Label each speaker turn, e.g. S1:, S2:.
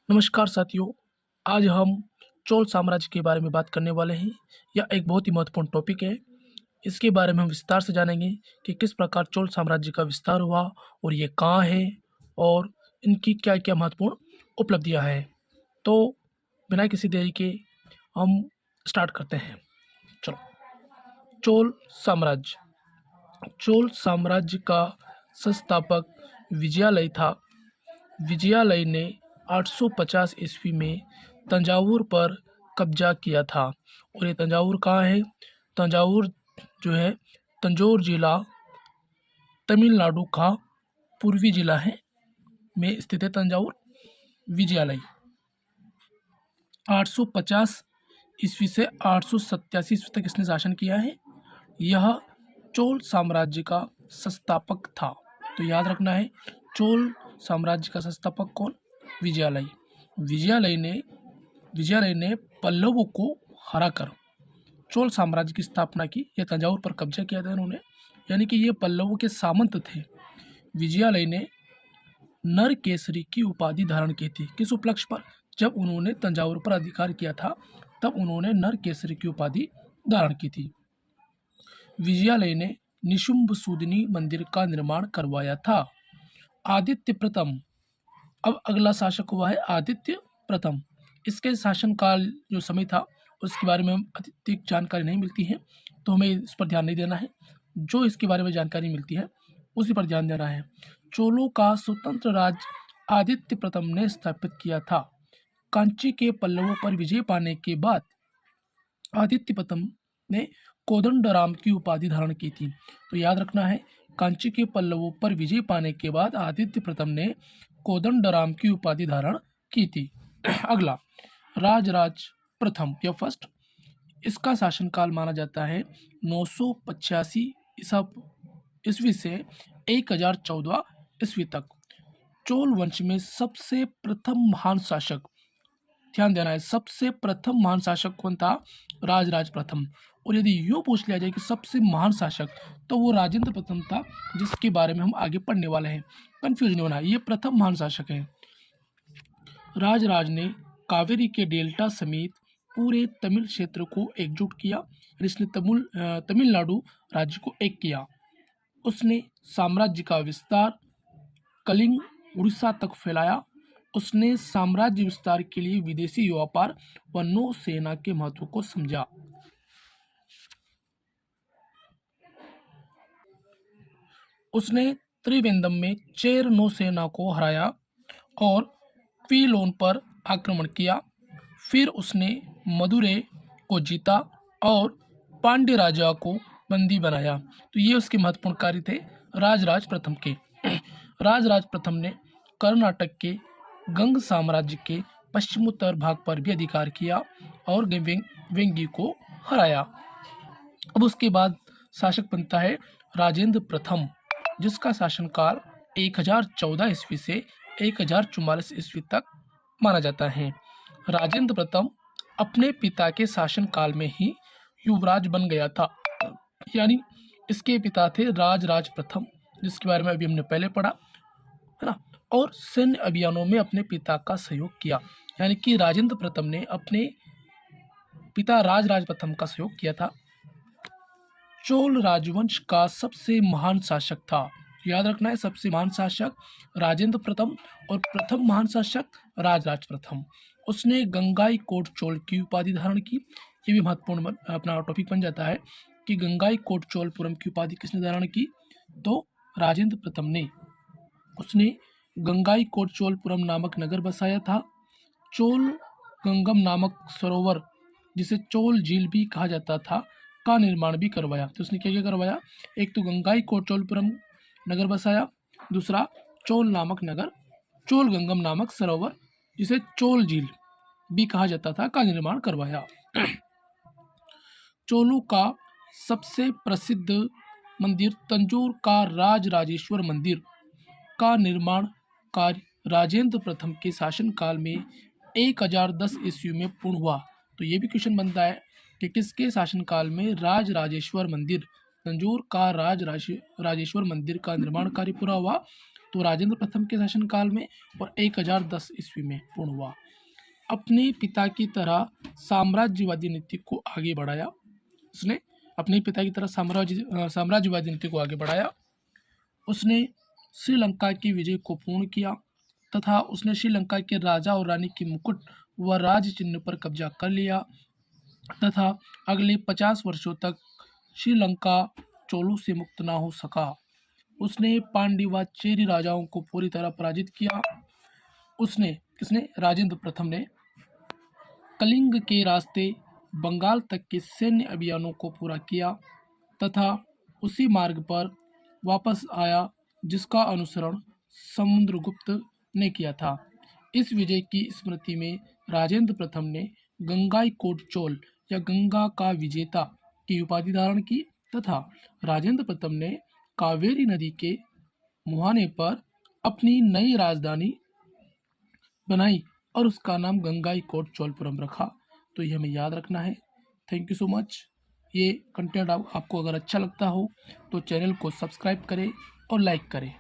S1: नमस्कार साथियों। आज हम चोल साम्राज्य के बारे में बात करने वाले हैं। यह एक बहुत ही महत्वपूर्ण टॉपिक है। इसके बारे में हम विस्तार से जानेंगे कि किस प्रकार चोल साम्राज्य का विस्तार हुआ और ये कहाँ है और इनकी क्या क्या महत्वपूर्ण उपलब्धियां हैं। तो बिना किसी देरी के हम स्टार्ट करते हैं। चलो, चोल साम्राज्य। चोल साम्राज्य का संस्थापक विजयालय था। विजयालय ने 850 ईस्वी में तंजावुर पर कब्जा किया था। और ये तंजावुर कहाँ है? तंजावुर जो है तंजौर जिला तमिलनाडु का पूर्वी जिला है में स्थित है तंजावुर विजयालय। 850 ईस्वी से 887 ईस्वी तक इसने शासन किया है। यह चोल साम्राज्य का संस्थापक था। तो याद रखना है, चोल साम्राज्य का संस्थापक कौन? विजयालय। विजयालय ने पल्लवों को हराकर चोल साम्राज्य की स्थापना की। यह तंजावुर पर कब्जा किया था इन्होंने, यानी कि ये पल्लवों के सामंत थे। विजयालय ने नर केसरी की उपाधि धारण की थी। किस उपलक्ष्य पर? जब उन्होंने तंजावुर पर अधिकार किया था तब उन्होंने नर केसरी की उपाधि धारण की थी। विजयालय ने निशुंभ सूदिनी मंदिर का निर्माण करवाया था। आदित्य प्रथम, अब अगला शासक हुआ है आदित्य प्रथम। इसके शासनकाल जो समय था उसके बारे में हम अधिक जानकारी नहीं मिलती है, तो हमें इस पर ध्यान नहीं देना है। जो इसके बारे में जानकारी मिलती है उसी पर ध्यान देना है। चोलों का स्वतंत्र राज्य आदित्य प्रथम ने स्थापित किया था। कांची के पल्लवों पर विजय पाने के बाद आदित्य प्रथम ने कोदंडराम की उपाधि धारण की थी। तो याद रखना है, कांची के पल्लवों पर विजय पाने के बाद आदित्य प्रथम ने कोदंडराम की उपाधि धारण की थी। अगला, राजराज प्रथम या फर्स्ट। इसका शासनकाल माना जाता है 985 ईस्वी से 1014 ईस्वी तक। चोल वंश में सबसे प्रथम महान शासक, ध्यान देना है, सबसे प्रथम महान शासक कौन था? राजराज प्रथम। और यदि यूँ पूछ लिया जाए कि सबसे महान शासक, तो वो राजेंद्र प्रथम था, जिसके बारे में हम आगे पढ़ने वाले हैं। कंफ्यूज नहीं होना, ये प्रथम महान शासक है। राजराज ने कावेरी के डेल्टा समेत पूरे तमिल क्षेत्र को एकजुट किया। इसने तमिलनाडु राज्य को एक किया। उसने साम्राज्य का विस्तार कलिंग उड़ीसा तक फैलाया। उसने साम्राज्य विस्तार के लिए विदेशी व्यापार व नौसेना के महत्व को समझा। उसने त्रिवेंद्रम में चेर नौसेना को हराया और क्विलोन पर आक्रमण किया। फिर उसने मदुरै को जीता और पांड्य राजा को बंदी बनाया। तो ये उसके महत्वपूर्ण कार्य थे राजराज प्रथम के। राजराज प्रथम ने कर्नाटक के गंग साम्राज्य के पश्चिमोत्तर भाग पर भी अधिकार किया और वेंगी को हराया। अब उसके बाद शासक बनता है राजेंद्र प्रथम, जिसका शासनकाल 1014 ईस्वी से 1044 ईस्वी तक माना जाता है। राजेंद्र प्रथम अपने पिता के शासनकाल में ही युवराज बन गया था, यानी इसके पिता थे राजराज प्रथम, जिसके बारे में अभी हमने पहले पढ़ा है ना। और सैन्य अभियानों में अपने पिता का सहयोग किया, यानी कि राजेंद्र प्रथम ने अपने पिता राजराज प्रथम का सहयोग किया था। चोल राजवंश का सबसे महान शासक था। याद रखना है, सबसे महान शासक राजेंद्र प्रथम और प्रथम महान शासक राजराज प्रथम। उसने गंगाई कोट चोल की उपाधि धारण की। ये भी महत्वपूर्ण अपना टॉपिक बन जाता है कि गंगाई कोट चोलपुरम की उपाधि किसने धारण की? तो राजेंद्र प्रथम ने। उसने गंगाई कोट चोलपुरम नामक नगर बसाया था। चोल गंगम नामक सरोवर, जिसे चोल झील भी कहा जाता था, का निर्माण भी करवाया। तो उसने क्या क्या करवाया? एक तो गंगाई कोट चोलपुरम नगर बसाया, दूसरा चोल नामक नगर, चोल गंगम नामक सरोवर, जिसे चोल झील भी कहा जाता था, का निर्माण करवाया। चोलों का सबसे प्रसिद्ध मंदिर तंजौर का राजराजेश्वर मंदिर का निर्माण कार्य राजेंद्र प्रथम के शासनकाल में 1010 ईस्वी में पूर्ण हुआ। तो ये भी क्वेश्चन बनता है कि किसके शासनकाल में राजराजेश्वर मंदिर, तंजौर का राजराजेश्वर मंदिर का निर्माण कार्य पूरा हुआ? तो राजेंद्र प्रथम के शासनकाल में, और 1010 ईस्वी में पूर्ण हुआ। अपने पिता की तरह साम्राज्यवादी नीति को आगे बढ़ाया। उसने अपने पिता की तरह साम्राज्यवादी नीति को आगे बढ़ाया। उसने श्रीलंका की विजय को पूर्ण किया तथा उसने श्रीलंका के राजा और रानी की मुकुट व राज चिन्ह पर कब्जा कर लिया तथा अगले 50 वर्षों तक श्रीलंका चोलों से मुक्त ना हो सका। उसने पांड्य व चेरी राजाओं को पूरी तरह पराजित किया। किसने? राजेंद्र प्रथम ने कलिंग के रास्ते बंगाल तक के सैन्य अभियानों को पूरा किया तथा उसी मार्ग पर वापस आया जिसका अनुसरण समुद्रगुप्त ने किया था। इस विजय की स्मृति में राजेंद्र प्रथम ने गंगाईकोट चोल या गंगा का विजेता की उपाधि धारण की तथा राजेंद्र प्रथम ने कावेरी नदी के मुहाने पर अपनी नई राजधानी बनाई और उसका नाम गंगाईकोट चोलपुरम रखा। तो ये हमें याद रखना है। Thank you so much. ये कंटेंट आपको अगर अच्छा लगता हो तो चैनल को सब्सक्राइब करें और लाइक करें।